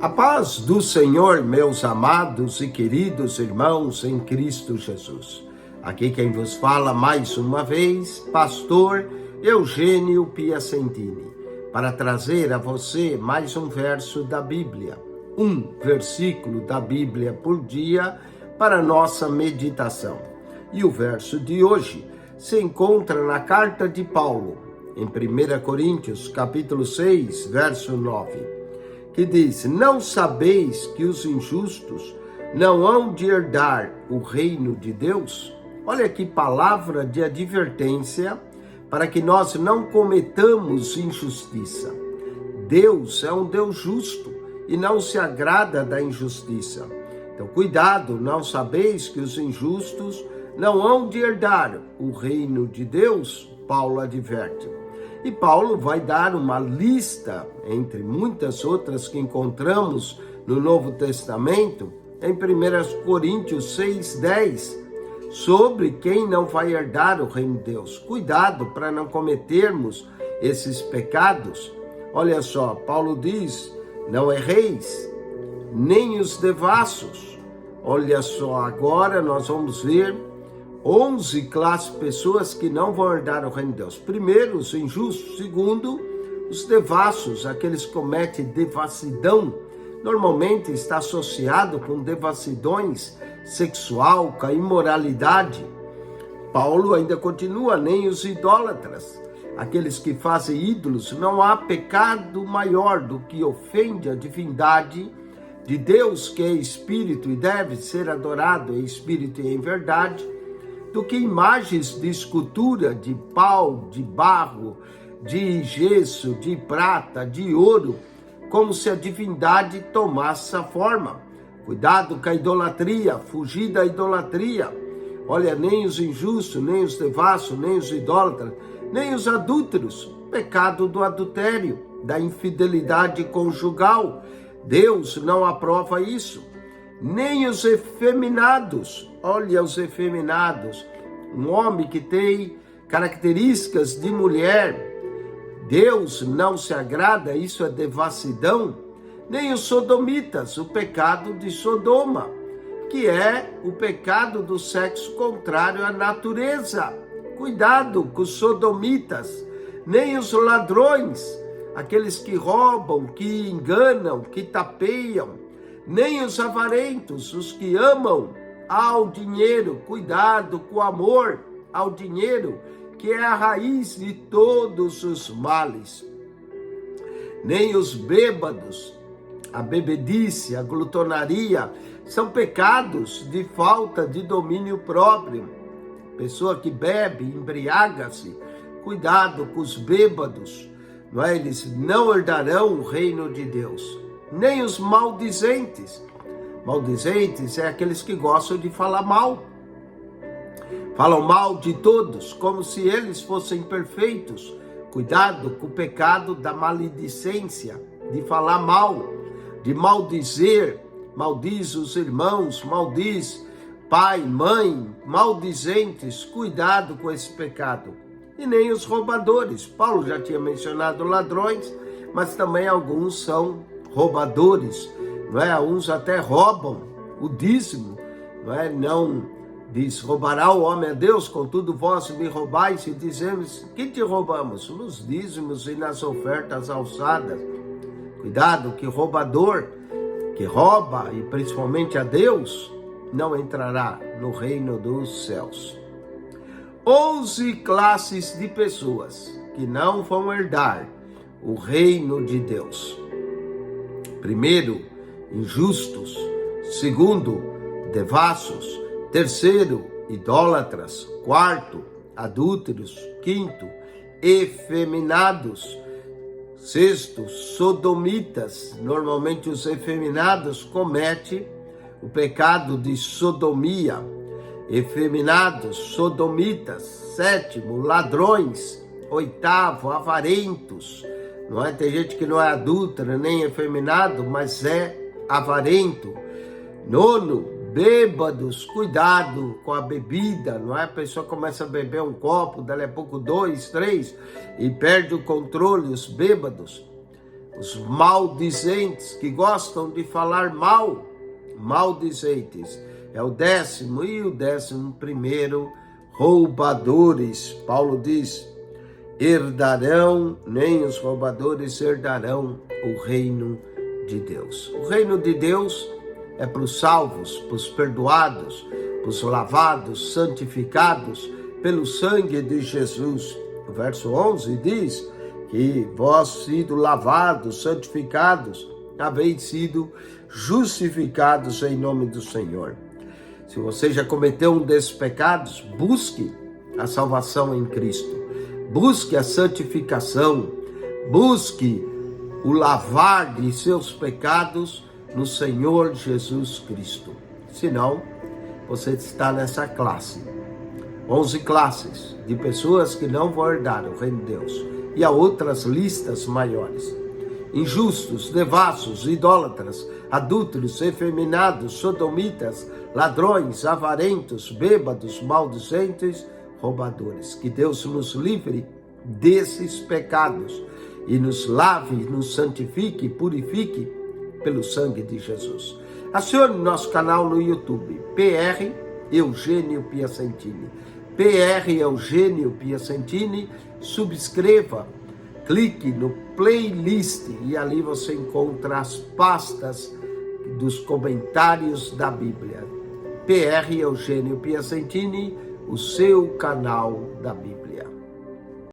A paz do Senhor, meus amados e queridos irmãos em Cristo Jesus. Aqui quem vos fala mais uma vez, pastor Eugênio Piacentini, para trazer a você mais um verso da Bíblia, um versículo da Bíblia por dia para nossa meditação. E o verso de hoje se encontra na carta de Paulo, em 1 Coríntios, capítulo 6, verso 9. Que diz: não sabeis que os injustos não hão de herdar o reino de Deus? Olha que palavra de advertência para que nós não cometamos injustiça. Deus é um Deus justo e não se agrada da injustiça. Então, cuidado, não sabeis que os injustos não hão de herdar o reino de Deus? Paulo adverte. E Paulo vai dar uma lista, entre muitas outras que encontramos no Novo Testamento, em 1 Coríntios 6:10, sobre quem não vai herdar o reino de Deus. Cuidado para não cometermos esses pecados. Olha só, Paulo diz: não erreis, nem os devassos. Olha só, agora nós vamos ver 11 classes de pessoas que não vão herdar o reino de Deus. Primeiro, os injustos. Segundo, os devassos, aqueles que cometem devassidão. Normalmente está associado com devassidões sexual, com a imoralidade. Paulo ainda continua: nem os idólatras, aqueles que fazem ídolos. Não há pecado maior do que ofende a divindade de Deus, que é espírito e deve ser adorado em espírito e em verdade, do que imagens de escultura, de pau, de barro, de gesso, de prata, de ouro, como se a divindade tomasse a forma. Cuidado com a idolatria, fugir da idolatria. Olha, nem os injustos, nem os devassos, nem os idólatras, nem os adúlteros, pecado do adultério, da infidelidade conjugal. Deus não aprova isso. Nem os efeminados. Olha, os efeminados, um homem que tem características de mulher, Deus não se agrada, isso é devassidão. Nem os sodomitas, o pecado de Sodoma, que é o pecado do sexo contrário à natureza. Cuidado com os sodomitas. Nem os ladrões, aqueles que roubam, que enganam, que tapeiam. Nem os avarentos, os que amam ao dinheiro. Cuidado com o amor ao dinheiro, que é a raiz de todos os males. Nem os bêbados, a bebedice, a glutonaria, são pecados de falta de domínio próprio. Pessoa que bebe, embriaga-se. Cuidado com os bêbados, não é? Eles não herdarão o reino de Deus. Nem os maldizentes. Maldizentes é aqueles que gostam de falar mal. Falam mal de todos, como se eles fossem perfeitos. Cuidado com o pecado da maledicência, de falar mal, de maldizer. Maldiz os irmãos, maldiz pai, mãe, maldizentes. Cuidado com esse pecado. E nem os roubadores. Paulo já tinha mencionado ladrões, mas também alguns são roubadores, não é? Uns até roubam o dízimo, não é? Não diz: roubará o homem a Deus, contudo vós me roubais, e dizemos: que te roubamos? Nos dízimos e nas ofertas alçadas. Cuidado que roubador, que rouba, e principalmente a Deus, não entrará no reino dos céus. 11 classes de pessoas que não vão herdar o reino de Deus. Primeiro, injustos. Segundo, devassos. Terceiro, idólatras. Quarto, adúlteros. Quinto, efeminados. Sexto, sodomitas. Normalmente os efeminados cometem o pecado de sodomia. Efeminados, sodomitas. Sétimo, ladrões. Oitavo, avarentos. Não é? Tem gente que não é adúltera nem efeminado, mas é avarento. Nono, bêbados. Cuidado com a bebida, não é? A pessoa começa a beber um copo, dali a pouco 2, 3, e perde o controle, os bêbados. os maldizentes que gostam de falar mal, maldizentes. É o 10º e o 11º, roubadores. Paulo diz, herdarão, nem os roubadores herdarão o reino de Deus. O reino de Deus é para os salvos, para os perdoados, para os lavados, santificados pelo sangue de Jesus. O verso 11 diz que vós sido lavados, santificados, haveis sido justificados em nome do Senhor. Se você já cometeu um desses pecados, busque a salvação em Cristo. Busque a santificação. Busque o lavar de seus pecados no Senhor Jesus Cristo. Senão, você está nessa classe. 11 classes de pessoas que não vão herdar o reino de Deus. E há outras listas maiores. Injustos, devassos, idólatras, adúlteros, efeminados, sodomitas, ladrões, avarentos, bêbados, maldizentes, roubadores. Que Deus nos livre desses pecados e nos lave, nos santifique, purifique pelo sangue de Jesus. Acione nosso canal no YouTube, PR Eugênio Piacentini. PR Eugênio Piacentini, subscreva, clique no playlist e ali você encontra as pastas dos comentários da Bíblia. PR Eugênio Piacentini, o seu canal da Bíblia.